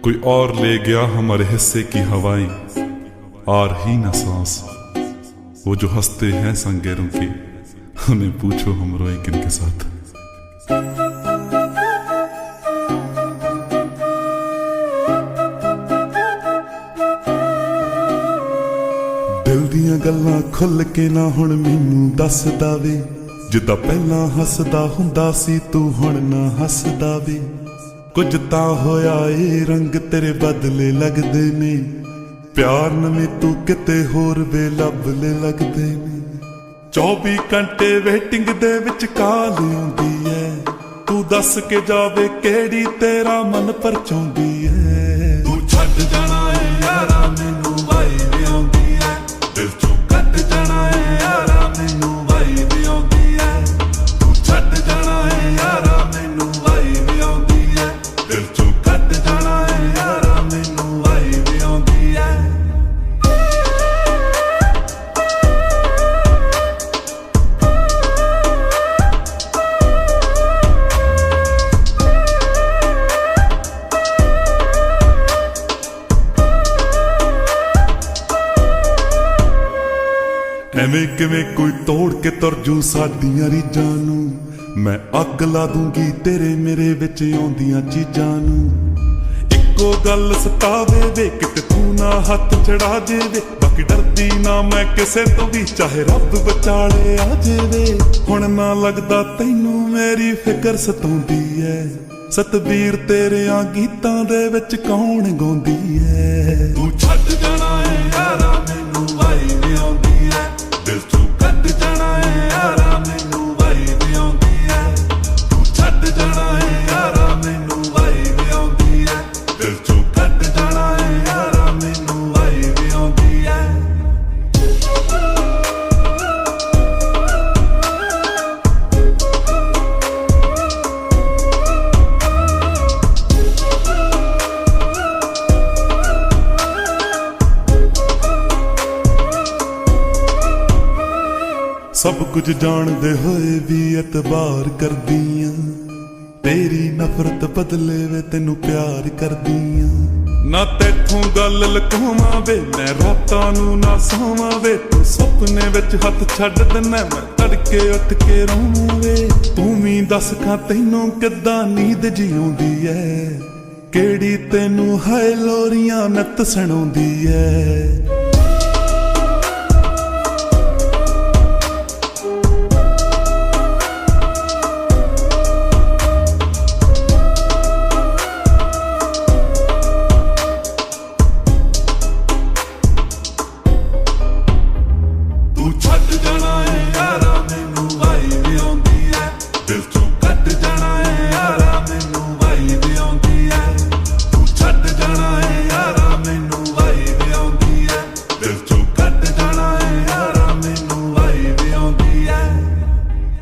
कोई और ले गया हमारे हिस्से की हवाएं, आ रही न सांस। वो जो हंसते हैं संगेरों के, उन्हें पूछो हम रोए किनके साथ। दिल दियां गल्लां खुल के ना हुण मैनू दसदा वे, जिद्दां पहलां हसदा हुंदा सी तू हुण ना हसदा वे। कुछ तां होया ए रंग तेरे बदले लगदे ने, प्यार नवें तू किते होर वे लभले लगदे ने। 24 घंटे वेटिंग दे विच काल आउंदी है, तू दस के जावे केड़ी तेरा मन परचाउंदी है। तू छड्ड जाना है यारा मैनू वाइब आउंदी है, दिल चों कट जाना है यारा मैनू वाइब आउंदी है। तू छड्ड जाना है यारा मैनू वाइब आउंदी है, दिल चों कट जाना है यारा मैनू वाइब आउंदी है। ਐਵੇਂ ਕਿਵੇਂ ਕੋਈ ਤੋੜ ਕੇ ਤੁਰ ਜੂ ਸਾਡੀਆਂ ਰੀਝਾਂ ਨੂੰ, ਮੈਂ ਅੱਗ ਲਾ ਦੂੰਗੀ ਤੇਰੇ ਮੇਰੇ ਵਿੱਚ ਆਉਂਦੀਆਂ ਚੀਜ਼ਾਂ ਨੂੰ। ਇੱਕੋ ਗੱਲ ਸਤਾਵੇ ਵੇ ਕਿਤੇ ਤੂੰ ਨਾ ਹੱਥ ਚੜਾ ਜੇਵੇ, ਬਾਕੀ ਡਰਦੀ ਨਾ ਮੈਂ ਕਿਸੇ ਤੋਂ ਵੀ ਚਾਹੇ ਰੱਬ ਵਿਚਾਲੇ ਆ ਜੇਵੇ। ਹੁਣ ਨਾ ਲੱਗਦਾ ਤੈਨੂੰ ਮੇਰੀ ਫਿਕਰ ਸਤਾਉਂਦੀ ਐ, ਸਤਬੀਰ ਤੇਰਿਆਂ ਗੀਤਾਂ ਦੇ ਵਿੱਚ ਕੌਣ ਗਾਉਂਦੀ ਐ। ਤੂੰ ਛੱਡ ਜਾਣਾ ਏ ਯਾਰਾ ਮੈਨੂੰ ਵਾਈਬ ਆਉਂਦੀ ਐ, ਦਿਲ ਚੋਂ ਕੱਢ ਜਾਣਾ ਏ ਯਾਰਾ ਮੈਨੂੰ ਵਾਈਬ ਆਉਂਦੀ ਐ। ਤੂੰ ਛੱਡ ਜਾਣਾ ਏ ਯਾਰਾ ਮੈਨੂੰ ਵਾਈਬ ਆਉਂਦੀ ਐ, ਦਿਲ ਚੋਂ ਕੱਢ ਜਾਣਾ ਏ ਯਾਰਾ ਮੈਨੂੰ ਵਾਈਬ ਆਉਂਦੀ ਐ। सब कुछ जानदे होए भी एतबार करदियां, तेरी नफरत बदले वे तेनू प्यार करदियां। ना तेथों गल लुकावां वे मैं रातां नू ना सोवां वे, तू सुपने विच हथ छड्ड दिना मैं तड़के उठ के रोवां वे। तू भी दस खां तैनू किद्दां नींद जी आउंदी ऐ, केड़ी तेनू हाय लोरियां नत सुणाउंदी ऐ। ਤੂੰ ਛੱਡ ਜਾਣਾ ਏ ਯਾਰਾ ਮੈਨੂੰ ਵਾਈਬ ਆਉਂਦੀ ਐ, ਦਿਲ ਚੋਂ ਕੱਢ